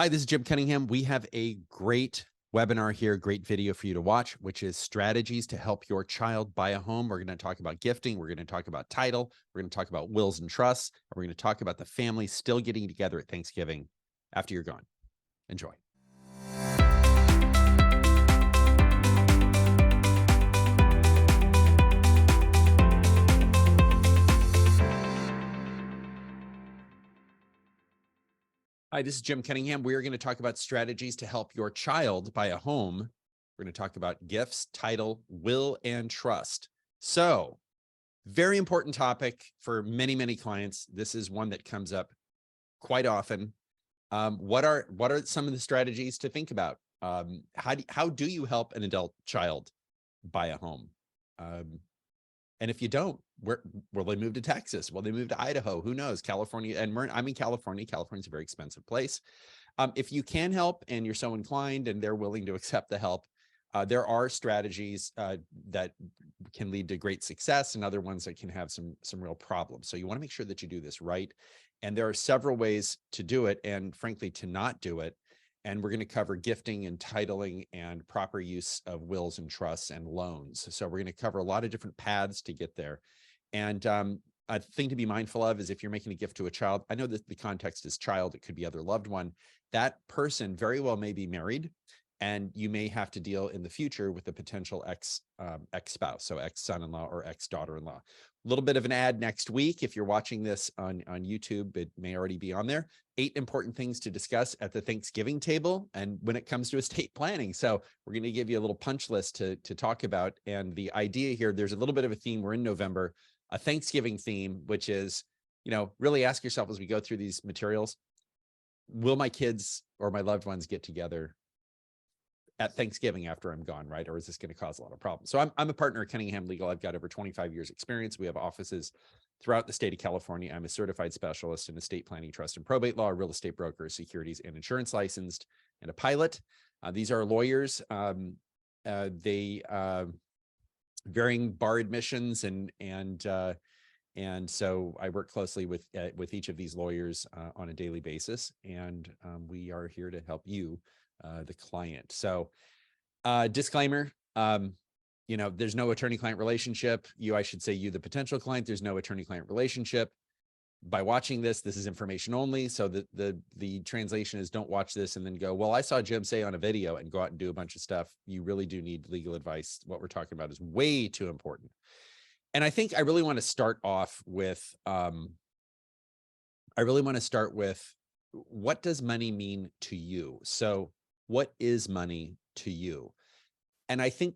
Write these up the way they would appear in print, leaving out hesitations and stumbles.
Hi, this is Jim Cunningham. We have a great webinar here, great video for you to watch, which is strategies to help your child buy a home. We're going to talk about gifting. We're going to talk about title. We're going to talk about wills and trusts. And we're going to talk about the family still getting together at Thanksgiving after you're gone. Enjoy. Hi, this is Jim Cunningham. We are going to talk about strategies to help your child buy a home. We're going to talk about gifts, title, will, and trust. So, very important topic for many, many clients. This is one that comes up quite often. What are some of the strategies to think about? How do you help an adult child buy a home? And if you don't, will they move to Texas? Will they move to Idaho? Who knows? California, and I'm in California. California's a very expensive place. If you can help and you're so inclined and they're willing to accept the help, there are strategies that can lead to great success and other ones that can have some real problems. So you want to make sure that you do this right. And there are several ways to do it and frankly, to not do it. And we're going to cover gifting and titling and proper use of wills and trusts and loans. So we're going to cover a lot of different paths to get there. And a thing to be mindful of is if you're making a gift to a child, I know that the context is child, it could be other loved one. That person very well may be married, and you may have to deal in the future with a potential ex-spouse, so ex-son-in-law or ex-daughter-in-law. A little bit of an ad next week. If you're watching this on YouTube, it may already be on there. 8 important things to discuss at the Thanksgiving table and when it comes to estate planning. So we're going to give you a little punch list to talk about. And the idea here, there's a little bit of a theme. We're in November, a Thanksgiving theme, which is, really ask yourself as we go through these materials, will my kids or my loved ones get together at Thanksgiving after I'm gone, right? Or is this going to cause a lot of problems? So I'm a partner at Cunningham Legal. I've got over 25 years experience. We have offices throughout the state of California. I'm a certified specialist in estate planning, trust and probate law, a real estate broker, securities and insurance licensed, and a pilot. These are lawyers. They varying bar admissions and so I work closely with each of these lawyers on a daily basis, and we are here to help you, the client. So disclaimer, there's no attorney-client relationship. I should say you, the potential client, there's no attorney-client relationship. By watching this is information only. So the translation is don't watch this and then go, well, I saw Jim say on a video and go out and do a bunch of stuff. You really do need legal advice. What we're talking about is way too important. And I think I really want to start off with, what does money mean to you? So what is money to you? And I think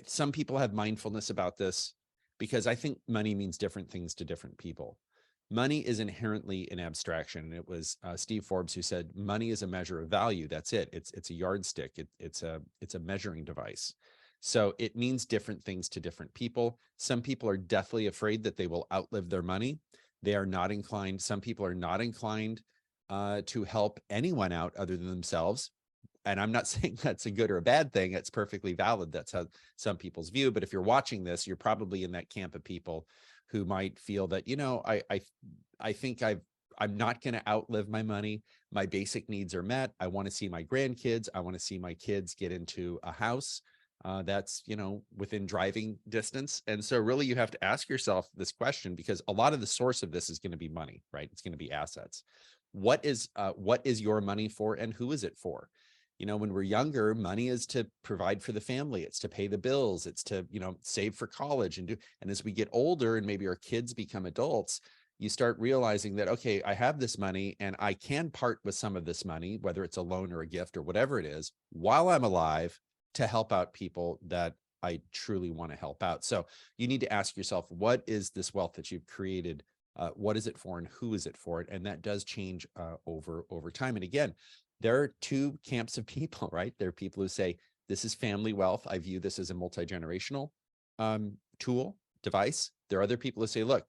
some people have mindfulness about this because I think money means different things to different people. Money is inherently an abstraction. And it was Steve Forbes who said, money is a measure of value. That's it. It's a yardstick. It's a measuring device. So it means different things to different people. Some people are deathly afraid that they will outlive their money. They are not inclined. Some people are not inclined to help anyone out other than themselves. And I'm not saying that's a good or a bad thing. It's perfectly valid. That's how some people's view. But if you're watching this, you're probably in that camp of people who might feel that, I think I'm not going to outlive my money. My basic needs are met. I want to see my grandkids. I want to see my kids get into a house that's, within driving distance. And so really you have to ask yourself this question, because a lot of the source of this is going to be money, right? It's going to be assets. What is your money for, and who is it for? When we're younger, money is to provide for the family. It's to pay the bills. It's to, save for college and as we get older and maybe our kids become adults, you start realizing that, okay, I have this money and I can part with some of this money, whether it's a loan or a gift or whatever it is, while I'm alive, to help out people that I truly want to help out. So you need to ask yourself, what is this wealth that you've created? What is it for and who is it for? And that does change over time. And again, there are 2 camps of people, right? There are people who say, this is family wealth. I view this as a multi-generational tool, device. There are other people who say, look,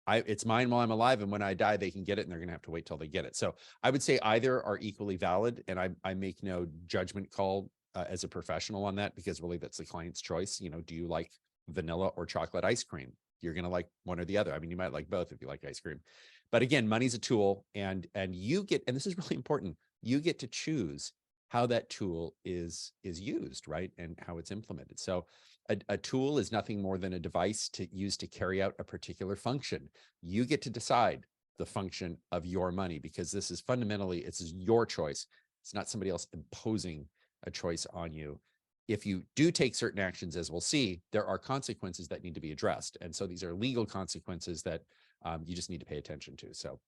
it's mine while I'm alive, and when I die, they can get it, and they're going to have to wait till they get it. So I would say either are equally valid, and I make no judgment call as a professional on that, because really that's the client's choice. Do you like vanilla or chocolate ice cream? You're going to like one or the other. I mean, you might like both if you like ice cream. But again, money's a tool, and you get, and this is really important, you get to choose how that tool is used, right? And how it's implemented. So a tool is nothing more than a device to use to carry out a particular function. You get to decide the function of your money, because this is fundamentally, it's your choice. It's not somebody else imposing a choice on you. If you do take certain actions, as we'll see, there are consequences that need to be addressed. And so these are legal consequences that you just need to pay attention to. So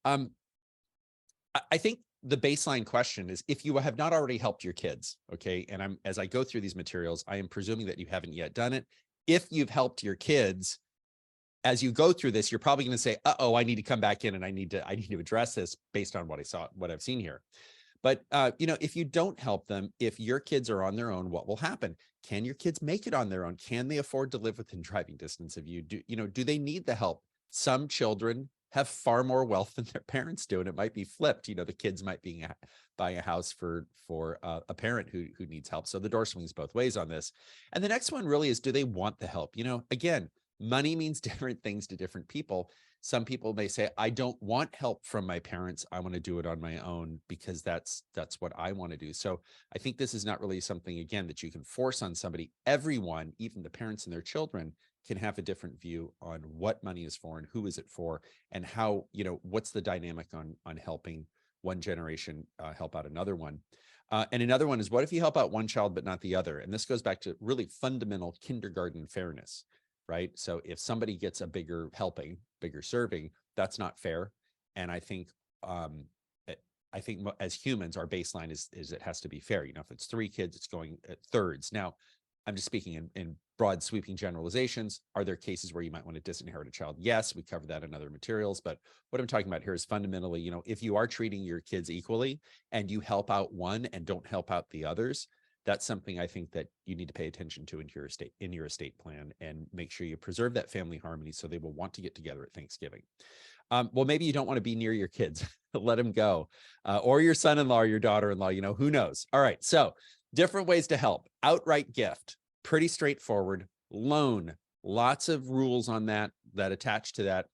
I think the baseline question is, if you have not already helped your kids, okay, and as I go through these materials, I am presuming that you haven't yet done it. If you've helped your kids, as you go through this, you're probably going to say, "Uh-oh, I need to come back in and I need to address this based on what I've seen here." But if you don't help them, if your kids are on their own, what will happen? Can your kids make it on their own? Can they afford to live within driving distance of you? Do they need the help? Some children have far more wealth than their parents do, and it might be flipped. The kids might be buying a house for a parent who needs help. So the door swings both ways on this. And the next one really is, do they want the help? Again, money means different things to different people. Some people may say, I don't want help from my parents. I want to do it on my own because that's what I want to do. So I think this is not really something, again, that you can force on somebody. Everyone, even the parents and their children, can have a different view on what money is for and who is it for, and how, what's the dynamic on helping one generation help out another one. And another one is, what if you help out one child but not the other? And this goes back to really fundamental kindergarten fairness, right? So if somebody gets a bigger helping, bigger serving, that's not fair. And I think as humans, our baseline is it has to be fair. If it's 3 kids, it's going at thirds. Now, I'm just speaking in broad sweeping generalizations. Are there cases where you might want to disinherit a child? Yes, we cover that in other materials. But what I'm talking about here is fundamentally, if you are treating your kids equally and you help out one and don't help out the others, that's something I think that you need to pay attention to in your estate plan, and make sure you preserve that family harmony so they will want to get together at Thanksgiving. Well, maybe you don't want to be near your kids. Let them go. Or your son-in-law or your daughter-in-law, who knows? All right. So different ways to help. Outright gift, pretty straightforward. Loan, lots of rules on that attach to that.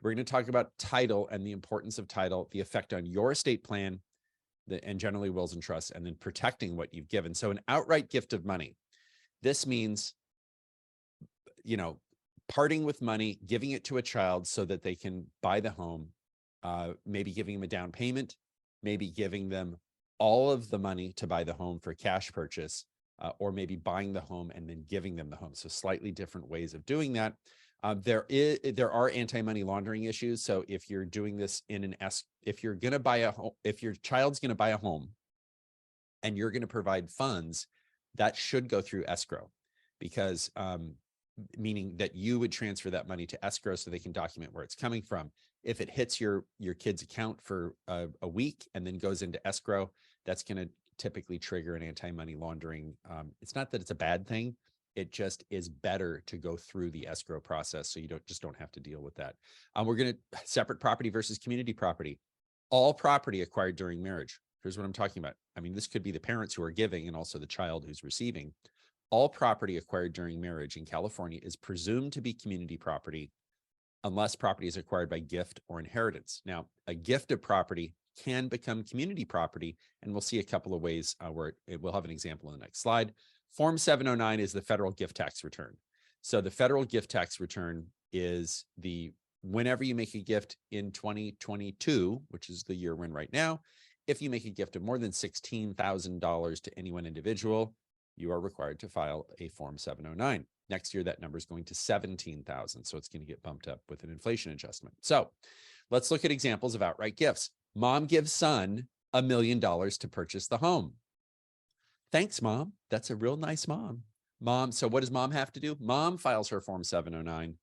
We're going to talk about title and the importance of title, the effect on your estate plan, and generally wills and trusts, and then protecting what you've given. So an outright gift of money. This means, parting with money, giving it to a child so that they can buy the home, maybe giving them a down payment, maybe giving them all of the money to buy the home for cash purchase, or maybe buying the home and then giving them the home. So slightly different ways of doing that. There are anti-money laundering issues. So if you're doing this if you're going to buy a home, if your child's going to buy a home and you're going to provide funds, that should go through escrow, because meaning that you would transfer that money to escrow so they can document where it's coming from. If it hits your kid's account for a week and then goes into escrow, that's going to typically trigger an anti-money laundering. It's not that it's a bad thing. It just is better to go through the escrow process so you don't have to deal with that. We're going to separate property versus community property. All property acquired during marriage. Here's what I'm talking about. I mean, this could be the parents who are giving and also the child who's receiving. All property acquired during marriage in California is presumed to be community property unless property is acquired by gift or inheritance. Now, a gift of property can become community property, and we'll see a couple of ways where we'll have an example in the next slide. Form 709 is the federal gift tax return. So the federal gift tax return is whenever you make a gift in 2022, which is the year we're in right now, if you make a gift of more than $16,000 to any one individual, you are required to file a Form 709. Next year, that number is going to 17,000. So it's going to get bumped up with an inflation adjustment. So let's look at examples of outright gifts. Mom gives son $1 million to purchase the home. Thanks, Mom. That's a real nice mom. So what does Mom have to do? Mom files her Form 709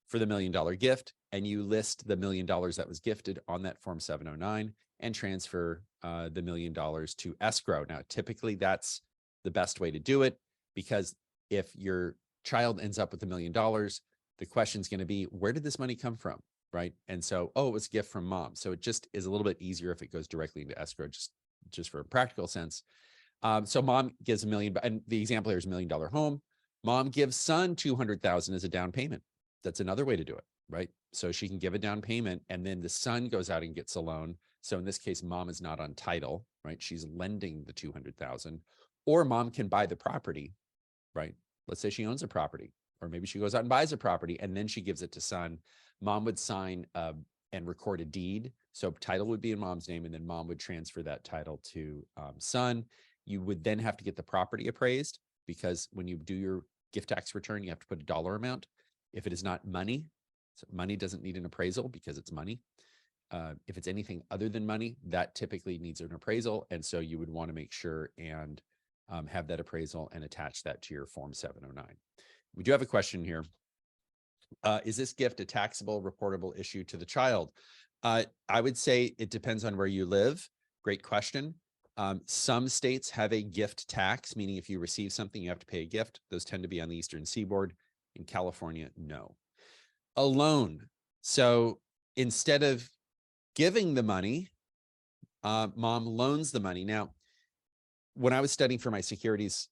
for the $1 million gift, and you list the $1 million that was gifted on that Form 709 and transfer the $1 million to escrow. Now, typically that's the best way to do it, because if your child ends up with $1 million, the question is going to be, where did this money come from? Right. And so, it was a gift from Mom. So it just is a little bit easier if it goes directly into escrow, just for a practical sense. So Mom gives $1 million, and the example here is $1 million home. Mom gives son $200,000 as a down payment. That's another way to do it. right? So she can give a down payment and then the son goes out and gets a loan. So in this case, mom is not on title, right? She's lending the 200,000, or mom can buy the property, right? Let's say she owns a property, or maybe she goes out and buys a property and then she gives it to son. Mom would sign and record a deed. So title would be in mom's name, and then mom would transfer that title to son. You would then have to get the property appraised, because when you do your gift tax return, you have to put a dollar amount. If it is not money, so money doesn't need an appraisal because it's money. If it's anything other than money, that typically needs an appraisal. And so you would want to make sure and have that appraisal and attach that to your Form 709. We do have a question here. Is this gift a taxable, reportable issue to the child? I would say it depends on where you live. Great question. Some states have a gift tax, meaning if you receive something, you have to pay a gift. Those tend to be on the Eastern Seaboard. In California, no. A loan. So instead of giving the money, mom loans the money. Now, when I was studying for my securities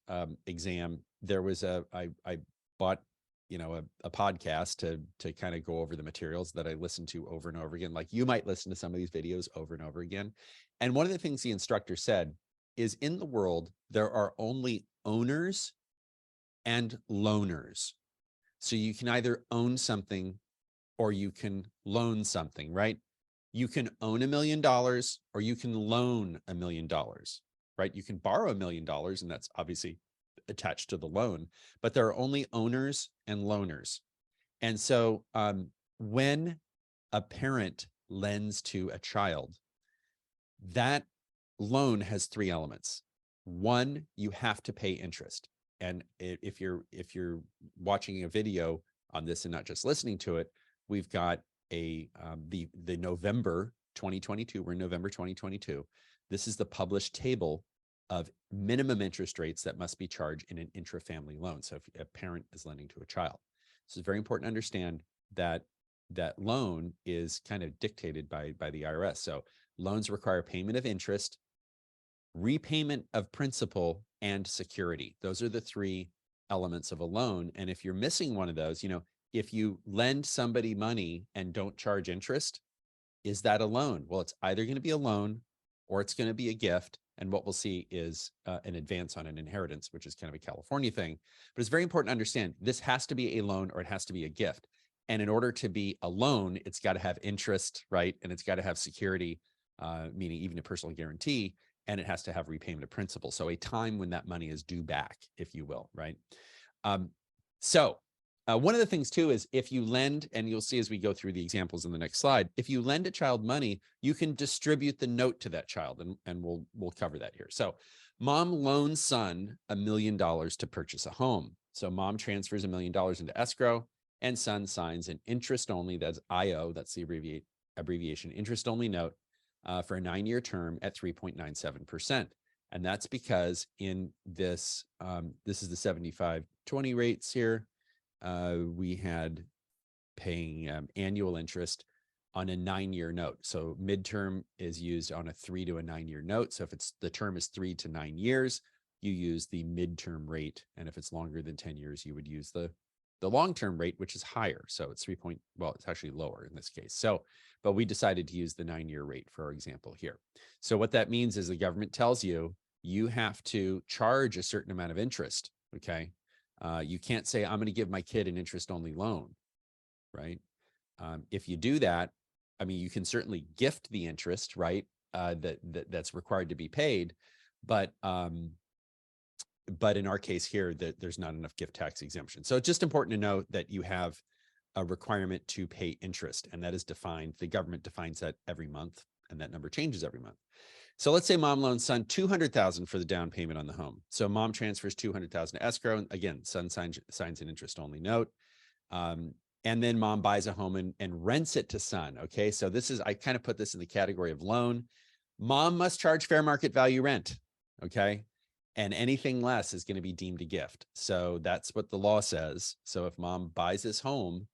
exam, there was I bought, a podcast to kind of go over the materials that I listened to over and over again. Like you might listen to some of these videos over and over again. And one of the things the instructor said is, in the world, there are only owners and loaners. So you can either own something or you can loan something, right? You can own $1 million or you can loan $1 million, right? You can borrow $1 million, and that's obviously attached to the loan, but there are only owners and loaners. And so when a parent lends to a child, that loan has 3 elements. One, you have to pay interest. And if you're watching a video on this and not just listening to it, we've got the November 2022. We're in November 2022. This is the published table of minimum interest rates that must be charged in an intra-family loan. So if a parent is lending to a child, so it's very important to understand that that loan is kind of dictated by the IRS. So loans require payment of interest, repayment of principal, and security. Those are the 3 elements of a loan. And if you're missing one of those, if you lend somebody money and don't charge interest, is that a loan? Well, it's either going to be a loan or it's going to be a gift. And what we'll see is an advance on an inheritance, which is kind of a California thing. But it's very important to understand this has to be a loan or it has to be a gift. And in order to be a loan, it's got to have interest, right? And it's got to have security, meaning even a personal guarantee, and it has to have repayment of principal. So a time when that money is due back, if you will, right? One of the things too is if you lend, and you'll see as we go through the examples in the next slide, if you lend a child money, you can distribute the note to that child, and we'll cover that here. So mom loans son $1 million to purchase a home. So mom transfers $1 million into escrow, and son signs an interest only, that's IO, that's the abbreviation, interest only note for a 9-year term at 3.97%. And that's because in this, this is the 75/20 rates here. We had paying annual interest on a 9-year note. So midterm is used on a 3 to a 9-year note. So if the term is 3 to 9 years, you use the midterm rate. And if it's longer than 10 years, you would use the long-term rate, which is higher. So it's it's actually lower in this case. So, but we decided to use the 9-year rate for our example here. So what that means is the government tells you, you have to charge a certain amount of interest, okay? You can't say, I'm going to give my kid an interest-only loan, right? If you do that, I mean, you can certainly gift the interest, right? That's required to be paid, but in our case here, there's not enough gift tax exemption. So it's just important to know that you have a requirement to pay interest, and that is defined. The government defines that every month, and that number changes every month. So let's say mom loans son $200,000 for the down payment on the home. So mom transfers $200,000 to escrow, and again, son signs an interest-only note. And then mom buys a home and rents it to son. Okay, so I kind of put this in the category of loan. Mom must charge fair market value rent. Okay, and anything less is going to be deemed a gift. So that's what the law says. So if mom buys this home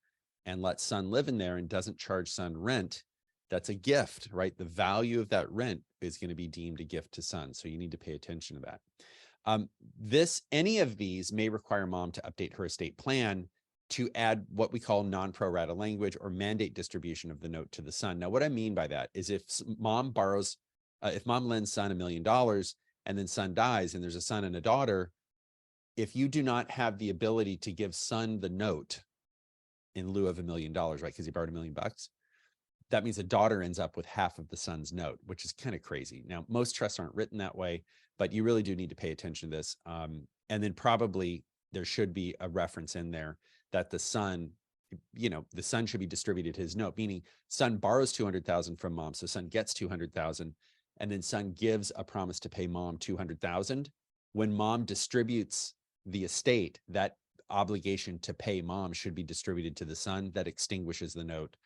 and lets son live in there and doesn't charge son rent, that's a gift, right? The value of that rent is going to be deemed a gift to son. So you need to pay attention to that. Any of these may require mom to update her estate plan to add what we call non-pro rata language or mandate distribution of the note to the son. Now, what I mean by that is if mom lends son $1 million and then son dies and there's a son and a daughter, if you do not have the ability to give son the note in lieu of $1 million, right? Because he borrowed $1 million, that means the daughter ends up with half of the son's note, which is kind of crazy. Now, most trusts aren't written that way, but you really do need to pay attention to this. And then probably there should be a reference in there that the son, the son should be distributed his note, meaning son borrows $200,000 from mom. So son gets $200,000 and then son gives a promise to pay mom $200,000. When mom distributes the estate, that obligation to pay mom should be distributed to the son. That extinguishes the note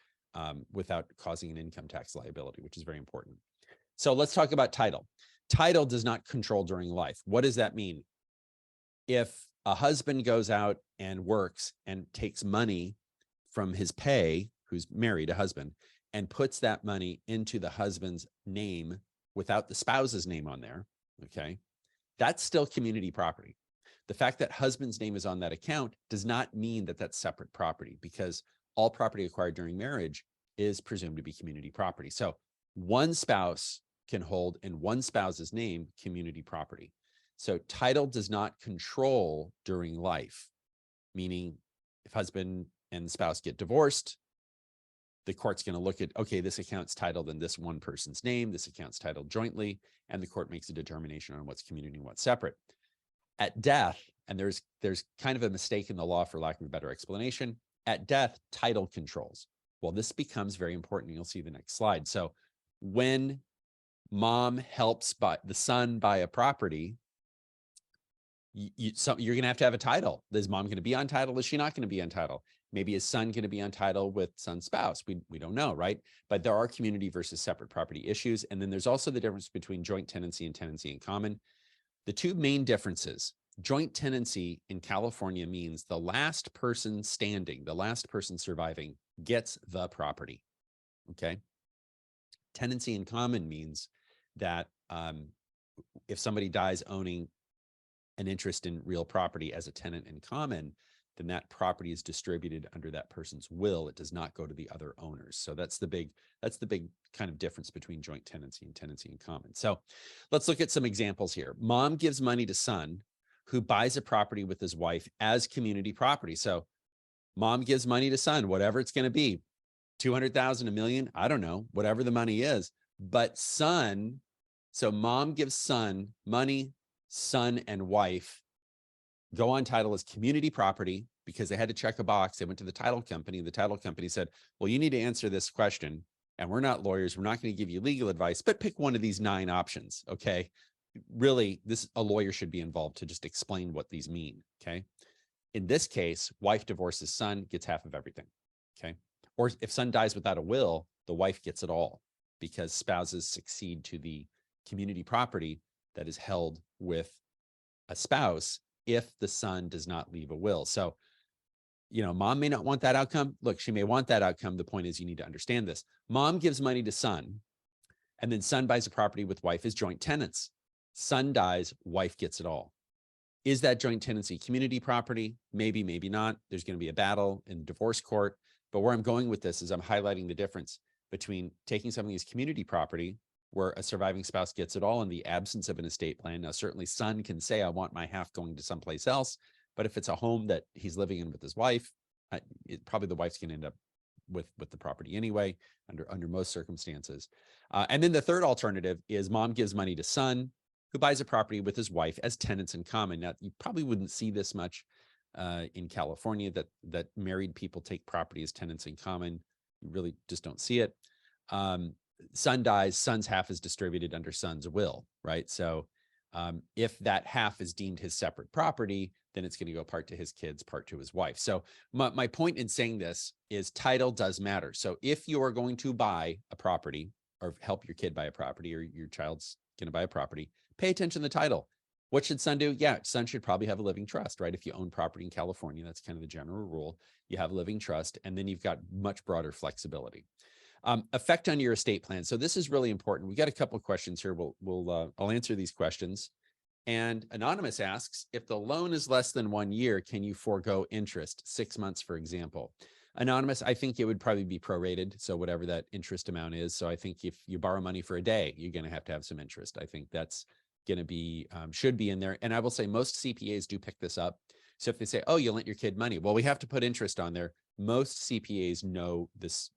without causing an income tax liability, which is very important. So let's talk about title. Title does not control during life. What does that mean? If a husband goes out and works and takes money from his pay, who's married, a husband, and puts that money into the husband's name without the spouse's name on there, okay, that's still community property. The fact that husband's name is on that account does not mean that that's separate property, because all property acquired during marriage is presumed to be community property. So one spouse can hold in one spouse's name community property. So title does not control during life, meaning if husband and spouse get divorced, the court's going to look at, okay, this account's titled in this one person's name, this account's titled jointly, and the court makes a determination on what's community and what's separate. At death, and there's kind of a mistake in the law for lack of a better explanation, at death, title controls. Well, this becomes very important. You'll see the next slide. So when mom helps the son buy a property, you're going to have a title. Is mom going to be on title? Is she not going to be on title? Maybe is son going to be on title with son's spouse? We don't know, right? But there are community versus separate property issues. And then there's also the difference between joint tenancy and tenancy in common. The two main differences: joint tenancy in California means the last person standing, the last person surviving, gets the property, okay? Tenancy in common means that if somebody dies owning an interest in real property as a tenant in common, then that property is distributed under that person's will. It does not go to the other owners. So that's the big kind of difference between joint tenancy and tenancy in common. So let's look at some examples here. Mom gives money to son who buys a property with his wife as community property. So mom gives money to son, whatever it's going to be, 200,000, $1 million, I don't know, whatever the money is. But son, so mom gives son money, son and wife go on title as community property because they had to check a box. They went to the title company. The title company said, well, you need to answer this question. And we're not lawyers. We're not going to give you legal advice, but pick one of these 9 options. Okay. Really, a lawyer should be involved to just explain what these mean. Okay. In this case, wife divorces son, gets half of everything. Okay. Or if son dies without a will, the wife gets it all because spouses succeed to the community property that is held with a spouse if the son does not leave a will. So, mom may not want that outcome. Look, she may want that outcome. The point is you need to understand this. Mom gives money to son, and then son buys a property with wife as joint tenants. Son dies, wife gets it all. Is that joint tenancy community property? Maybe, maybe not. There's going to be a battle in the divorce court. But where I'm going with this is I'm highlighting the difference between taking something as community property, where a surviving spouse gets it all in the absence of an estate plan. Now, certainly son can say, I want my half going to someplace else. But if it's a home that he's living in with his wife, probably the wife's going to end up with the property anyway, under most circumstances. And then the third alternative is mom gives money to son who buys a property with his wife as tenants in common. Now, you probably wouldn't see this much in California, that married people take property as tenants in common. You really just don't see it. Son dies, son's half is distributed under son's will, right? So if that half is deemed his separate property, then it's going to go part to his kids, part to his wife. So my point in saying this is title does matter. So if you are going to buy a property or help your kid buy a property, or your child's going to buy a property, pay attention to the title. What should son do? Yeah, son should probably have a living trust, right? If you own property in California, that's kind of the general rule. You have a living trust, and then you've got much broader flexibility. Effect on your estate plan. So this is really important. We got a couple of questions here. I'll answer these questions. And Anonymous asks, if the loan is less than 1 year, can you forego interest, 6 months, for example? Anonymous, I think it would probably be prorated. So whatever that interest amount is. So I think if you borrow money for a day, you're going to have some interest. I think that's going to be, should be in there. And I will say most CPAs do pick this up. So if they say, oh, you lent your kid money, well, we have to put interest on there. Most CPAs know these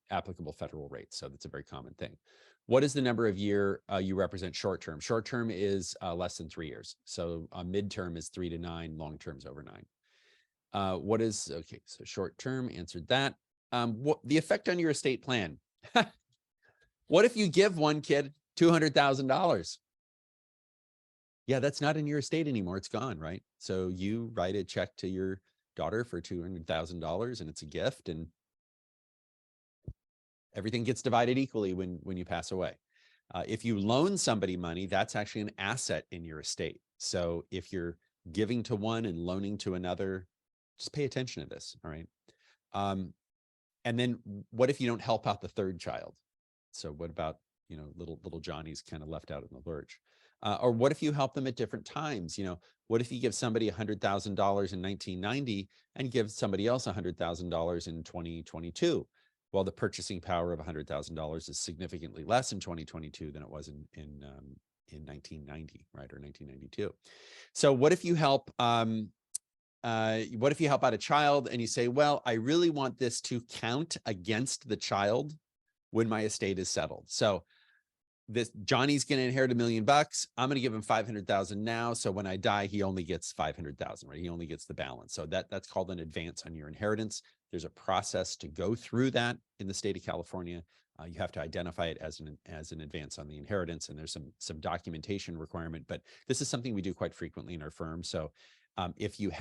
applicable federal rates. So that's a very common thing. What is the number of year you represent short-term? Short-term is less than 3 years. So midterm is 3 to 9, long-term is over 9. What is, okay, so short-term, answered that. What the effect on your estate plan? What if you give one kid $200,000? Yeah, that's not in your estate anymore. It's gone, right? So you write a check to your daughter for $200,000 and it's a gift, and everything gets divided equally when you pass away. If you loan somebody money, that's actually an asset in your estate. So if you're giving to one and loaning to another, just pay attention to this, all right? And then what if you don't help out the third child? So what about, you know, little Johnny's kind of left out in the lurch? Or what if you help them at different times? You know, what if you give somebody $100,000 in 1990 and give somebody else $100,000 in 2022? Well, the purchasing power of $100,000 is significantly less in 2022 than it was in 1990, right, or 1992. So what if you help? What if you help out a child and you say, well, I really want this to count against the child when my estate is settled. So this Johnny's going to inherit $1 million. I'm going to give him 500,000 now. So when I die, he only gets 500,000, right? He only gets the balance. So that's called an advance on your inheritance. There's a process to go through that in the state of California. You have to identify it as an advance on the inheritance, and there's some documentation requirement, but this is something we do quite frequently in our firm. So if you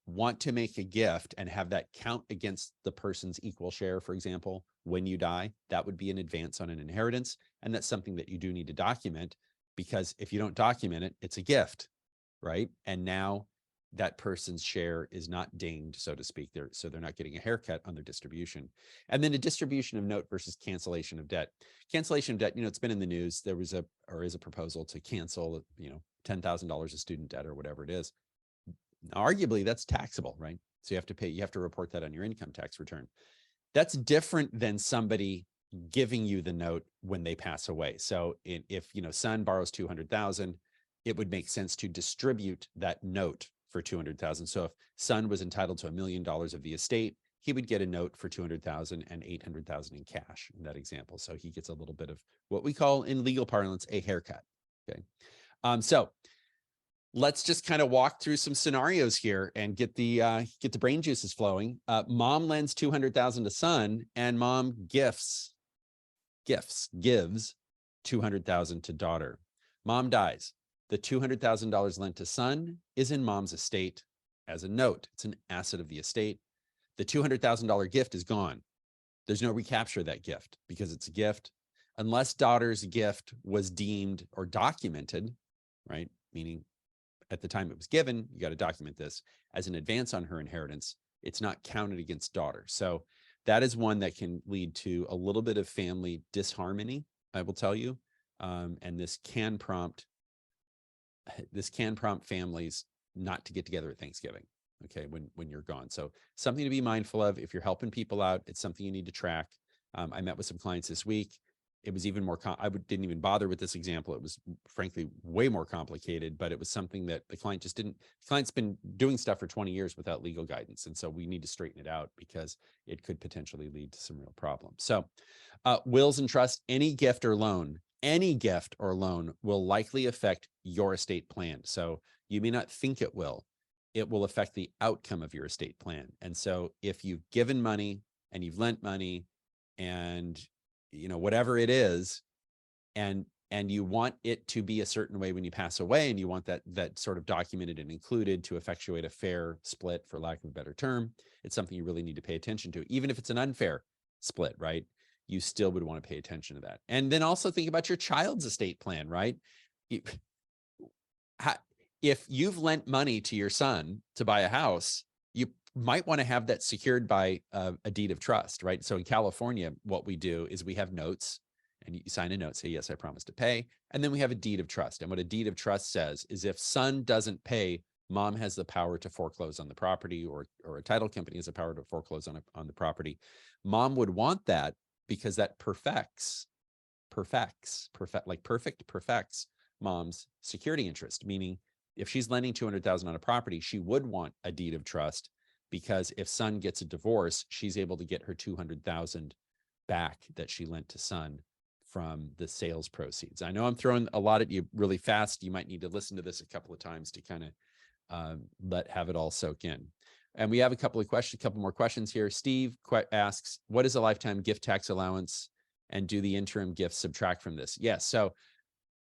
want to make a gift and have that count against the person's equal share, for example, when you die, that would be an advance on an inheritance. And that's something that you do need to document, because if you don't document it, it's a gift, right? And now that person's share is not dinged, so to speak. So they're not getting a haircut on their distribution. And then a distribution of note versus cancellation of debt. Cancellation of debt, you know, it's been in the news. There was is a proposal to cancel, you know, $10,000 of student debt or whatever it is. Arguably, that's taxable, right? So you have to report that on your income tax return. That's different than somebody giving you the note when they pass away. So if, you know, son borrows 200,000, it would make sense to distribute that note for 200,000. So if son was entitled to $1 million of the estate, he would get a note for 200,000 and 800,000 in cash in that example. So he gets a little bit of what we call in legal parlance a haircut. Okay. So let's just kind of walk through some scenarios here and get the brain juices flowing. Mom lends 200,000 to son, and mom gives 200,000 to daughter. Mom dies. The $200,000 lent to son is in mom's estate as a note. It's an asset of the estate. The $200,000 gift is gone. There's no recapture of that gift because it's a gift, unless daughter's gift was deemed or documented, right? Meaning at the time it was given, you got to document this as an advance on her inheritance. It's not counted against daughter. So that is one that can lead to a little bit of family disharmony, I will tell you. And this can prompt families not to get together at Thanksgiving, okay, when you're gone. So something to be mindful of. If you're helping people out, it's something you need to track. I met with some clients this week. It was even more, didn't even bother with this example. It was frankly way more complicated, but it was something that the client just didn't, the client's been doing stuff for 20 years without legal guidance. And so we need to straighten it out because it could potentially lead to some real problems. So wills and trusts, any gift or loan will likely affect your estate plan. So you may not think it will affect the outcome of your estate plan. And so if you've given money and you've lent money and you know, whatever it is, and you want it to be a certain way when you pass away, and you want that sort of documented and included to effectuate a fair split, for lack of a better term, it's something you really need to pay attention to. Even if it's an unfair split, right? You still would want to pay attention to that. And then also think about your child's estate plan, right? If you've lent money to your son to buy a house, you might want to have that secured by a deed of trust, right? So in California, what we do is we have notes, And you sign a note, say, yes, I promise to pay. And then we have a deed of trust. And what a deed of trust says is if son doesn't pay, mom has the power to foreclose on the property, or a title company has the power to foreclose on the property. Mom would want that because that perfects mom's security interest, meaning if she's lending $200,000 on a property, she would want a deed of trust, because if son gets a divorce, she's able to get her $200,000 back that she lent to son from the sales proceeds. I know I'm throwing a lot at you really fast. You might need to listen to this a couple of times to kind of have it all soak in. And we have a couple more questions here. Steve asks, what is a lifetime gift tax allowance, and do the interim gifts subtract from this? Yes. So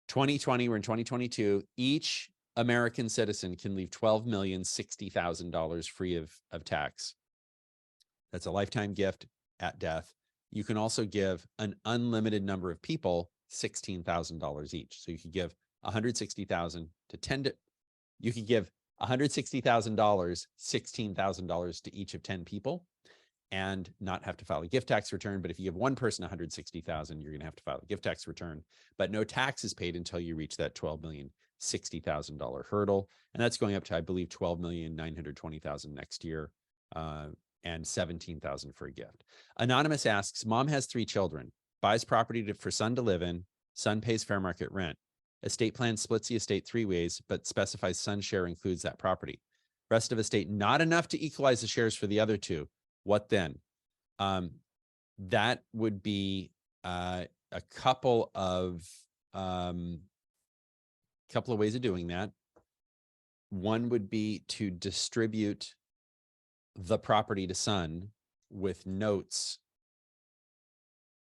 2020, we're in 2022. Each American citizen can leave $12,060,000 free of tax. That's a lifetime gift at death. You can also give an unlimited number of people $16,000 each. So you could give $160,000 to 10. You could give $160,000, $16,000 to each of 10 people, and not have to file a gift tax return. But if you give one person $160,000, you're going to have to file a gift tax return. But no tax is paid until you reach that $12,060,000 hurdle, and that's going up to, I believe, $12,920,000 next year. And $17,000 for a gift. Anonymous asks, mom has 3 children, buys property for son to live in, son pays fair market rent. Estate plan splits the estate 3 ways, but specifies son's share includes that property. Rest of estate not enough to equalize the shares for the other 2. What then? That would be a couple of ways of doing that. One would be to distribute the property to son with notes,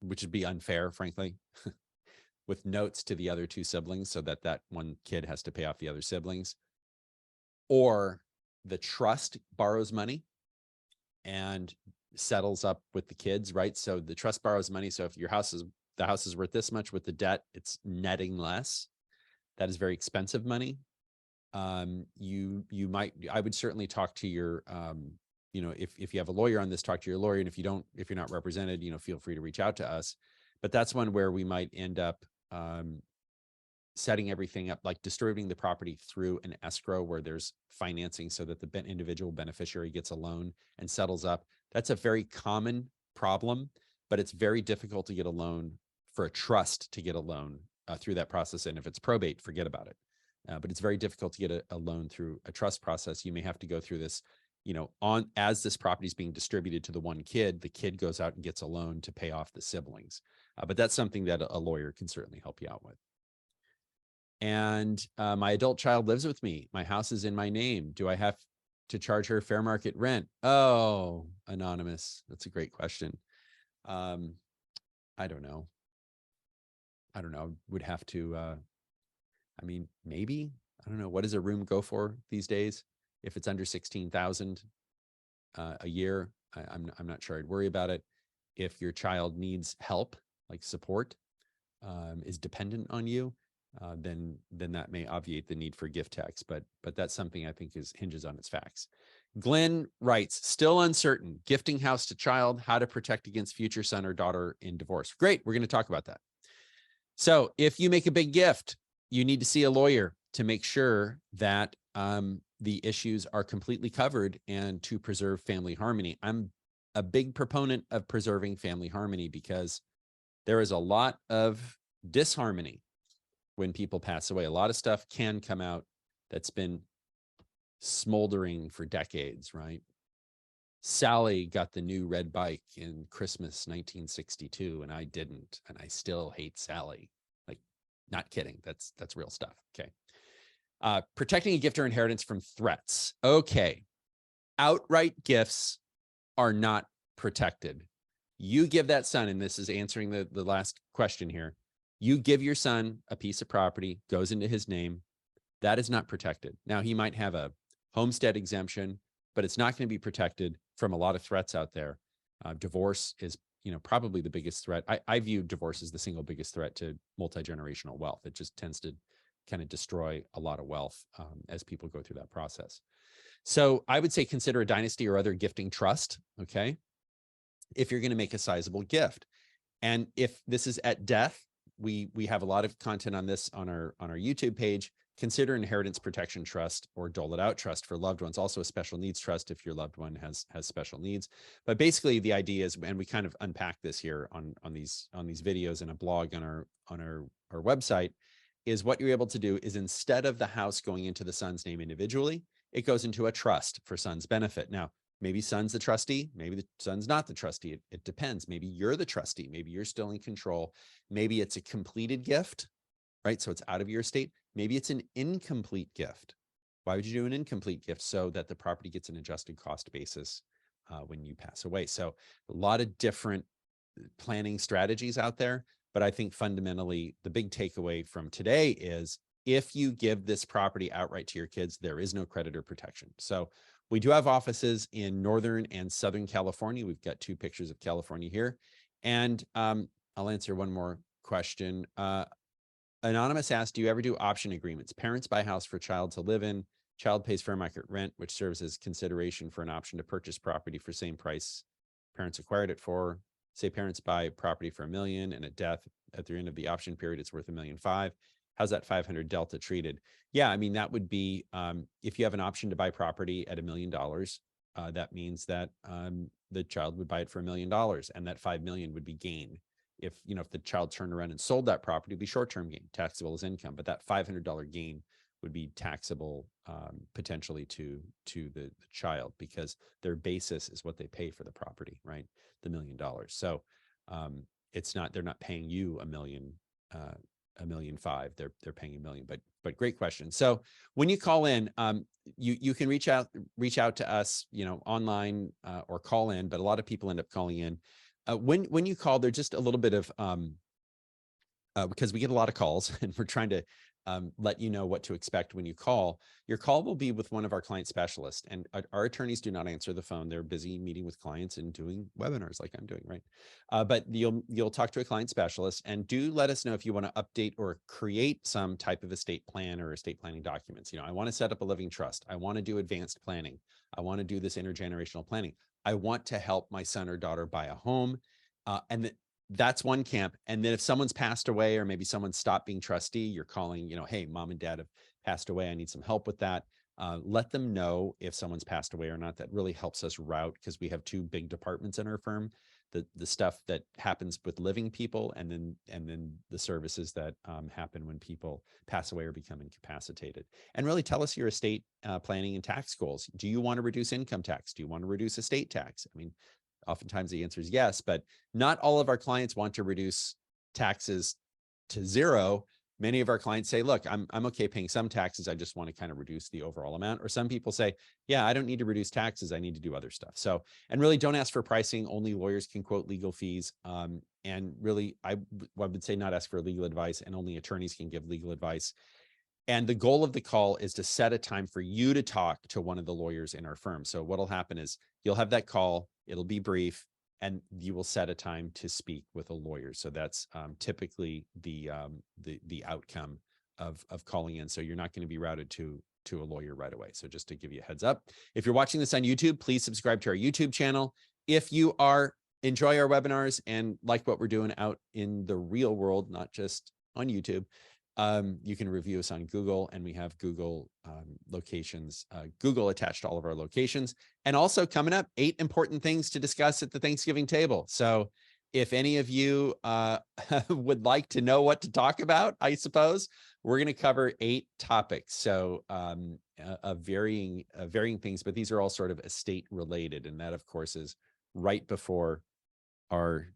which would be unfair, frankly, with notes to the other 2 siblings, so that one kid has to pay off the other siblings. Or the trust borrows money and settles up with the kids, right? So the trust borrows money. So if the house is worth this much, with the debt, it's netting less. That is very expensive money. I would certainly talk to your, if you have a lawyer on this, talk to your lawyer. And if you're not represented, feel free to reach out to us. But that's one where we might end up setting everything up, like distributing the property through an escrow where there's financing so that the individual beneficiary gets a loan and settles up. That's a very common problem, but it's very difficult to get a loan, for a trust to get a loan through that process. And if it's probate, forget about it. But it's very difficult to get a loan through a trust process. You may have to go through this, as this property is being distributed to the one kid, the kid goes out and gets a loan to pay off the siblings. But that's something that a lawyer can certainly help you out with. And my adult child lives with me. My house is in my name. Do I have to charge her fair market rent? Oh, anonymous. That's a great question. I don't know. Would have to, maybe, I don't know. What does a room go for these days? If it's under 16,000 a year, I'm not sure I'd worry about it. If your child needs help, like support, is dependent on you, then that may obviate the need for gift tax. But that's something I think hinges on its facts. Glenn writes, still uncertain, gifting house to child, how to protect against future son or daughter in divorce. Great, we're going to talk about that. So if you make a big gift, you need to see a lawyer to make sure that the issues are completely covered and to preserve family harmony. I'm a big proponent of preserving family harmony because there is a lot of disharmony when people pass away. A lot of stuff can come out that's been smoldering for decades, right? Sally got the new red bike in Christmas 1962, and I didn't, and I still hate Sally. Like, not kidding. That's real stuff. Okay. Protecting a gift or inheritance from threats. Okay. Outright gifts are not protected. You give that son, and this is answering the last question here. You give your son a piece of property, goes into his name. That is not protected. Now, he might have a homestead exemption, but it's not going to be protected from a lot of threats out there. Divorce is, probably the biggest threat. I view divorce as the single biggest threat to multi-generational wealth. It just tends to kind of destroy a lot of wealth as people go through that process. So I would say consider a dynasty or other gifting trust, okay, if you're going to make a sizable gift. And if this is at death, we have a lot of content on this on our YouTube page. Consider inheritance protection trust or dole it out trust for loved ones. Also a special needs trust if your loved one has special needs. But basically the idea is, and we kind of unpack this here on these videos and a blog on our website, is what you're able to do is instead of the house going into the son's name individually, it goes into a trust for son's benefit. Now, maybe son's the trustee, maybe the son's not the trustee. It depends. Maybe you're the trustee. Maybe you're still in control. Maybe it's a completed gift, right? So it's out of your estate. Maybe it's an incomplete gift. Why would you do an incomplete gift? So that the property gets an adjusted cost basis when you pass away. So a lot of different planning strategies out there. But I think fundamentally, the big takeaway from today is if you give this property outright to your kids, there is no creditor protection. So we do have offices in Northern and Southern California. We've got 2 pictures of California here. And I'll answer one more question. Anonymous asked, do you ever do option agreements? Parents buy a house for child to live in. Child pays fair market rent, which serves as consideration for an option to purchase property for same price parents acquired it for. Say parents buy property for $1 million and at death at the end of the option period, it's worth $1.5 million. How's that 500 delta treated? Yeah, I mean, that would be, if you have an option to buy property at $1 million, that means that the child would buy it for $1 million and that 5 million would be gain. If the child turned around and sold that property, it'd be short-term gain, taxable as income, but that $500 gain would be taxable potentially to the child because their basis is what they pay for the property, right? The $1 million. So it's not, they're not paying you $1.5 million. $1.5 million. They're paying $1 million. But great question. So when you call in, you can reach out to us, online or call in. But a lot of people end up calling in. When you call, there's just a little bit of because we get a lot of calls, and we're trying to let you know what to expect when you call. Your call will be with one of our client specialists, and our attorneys do not answer the phone. They're busy meeting with clients and doing webinars like I'm doing, right? But you'll talk to a client specialist, and do let us know if you want to update or create some type of estate plan or estate planning documents. I want to set up a living trust. I want to do advanced planning. I want to do this intergenerational planning. I want to help my son or daughter buy a home. That's one camp. And then if someone's passed away, or maybe someone stopped being trustee, you're calling, hey, mom and dad have passed away. I need some help with that. Let them know if someone's passed away or not. That really helps us route, because we have 2 big departments in our firm, the stuff that happens with living people, and then the services that happen when people pass away or become incapacitated. And really tell us your estate planning and tax goals. Do you want to reduce income tax? Do you want to reduce estate tax? I mean, oftentimes the answer is yes, but not all of our clients want to reduce taxes to 0. Many of our clients say, look, I'm okay paying some taxes. I just want to kind of reduce the overall amount. Or some people say, yeah, I don't need to reduce taxes. I need to do other stuff. So, and really don't ask for pricing. Only lawyers can quote legal fees. And really, I would say not ask for legal advice, and only attorneys can give legal advice. And the goal of the call is to set a time for you to talk to one of the lawyers in our firm. So what'll happen is you'll have that call, it'll be brief, and you will set a time to speak with a lawyer. So that's typically the outcome of calling in. So you're not going to be routed to a lawyer right away. So just to give you a heads up, if you're watching this on YouTube, please subscribe to our YouTube channel. If you enjoy our webinars and like what we're doing out in the real world, not just on YouTube, you can review us on Google, and we have Google locations, Google attached to all of our locations. And also coming up, 8 important things to discuss at the Thanksgiving table. So if any of you would like to know what to talk about, I suppose we're going to cover 8 topics. So varying things, but these are all sort of estate related. And that, of course, is right before our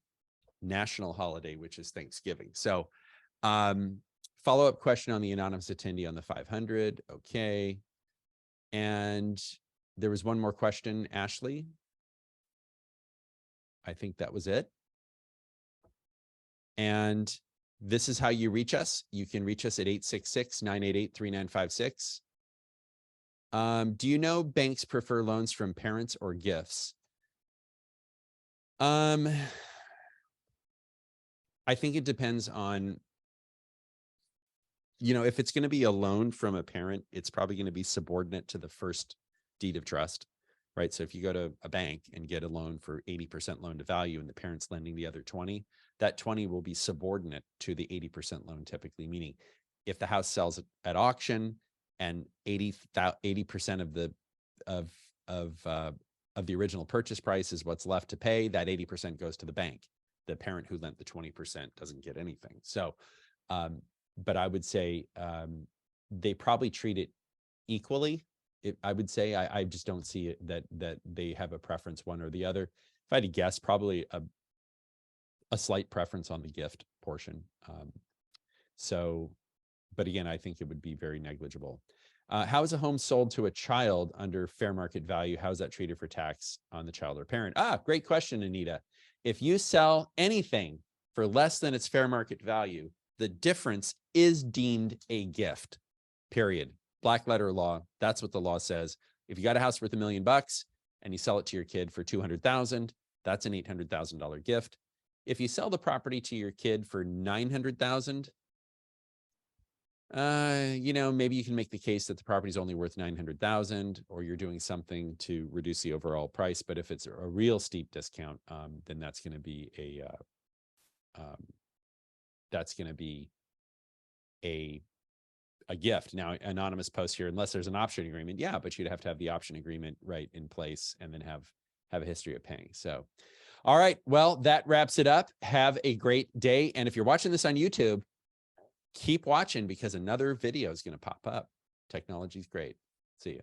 national holiday, which is Thanksgiving. So follow-up question on the anonymous attendee on the 500. Okay. And there was one more question, Ashley. I think that was it. And this is how you reach us. You can reach us at 866-988-3956. Do you know banks prefer loans from parents or gifts? I think it depends on, if it's going to be a loan from a parent, it's probably going to be subordinate to the first deed of trust, right? So if you go to a bank and get a loan for 80% loan to value and the parent's lending the other 20, that 20 will be subordinate to the 80% loan typically, meaning if the house sells at auction and 80% of the of the original purchase price is what's left to pay, that 80% goes to the bank. The parent who lent the 20% doesn't get anything. So, but I would say they probably treat it equally. I would say I just don't see it that they have a preference one or the other. If I had to guess, probably a slight preference on the gift portion. So, but again, I think it would be very negligible. How is a home sold to a child under fair market value? How is that treated for tax on the child or parent? Great question, Anita. If you sell anything for less than its fair market value, the difference is deemed a gift, period. Black letter law. That's what the law says. If you got a house worth $1 million and you sell it to your kid for $200,000, that's an $800,000 gift. If you sell the property to your kid for $900,000, maybe you can make the case that the property is only worth $900,000, or you're doing something to reduce the overall price. But if it's a real steep discount, then that's going to be a gift. Now, anonymous post here, unless there's an option agreement, yeah, but you'd have to have the option agreement right in place and then have a history of paying. So, all right, well, that wraps it up. Have a great day, and if you're watching this on YouTube, keep watching because another video is going to pop up. Technology's great. See you.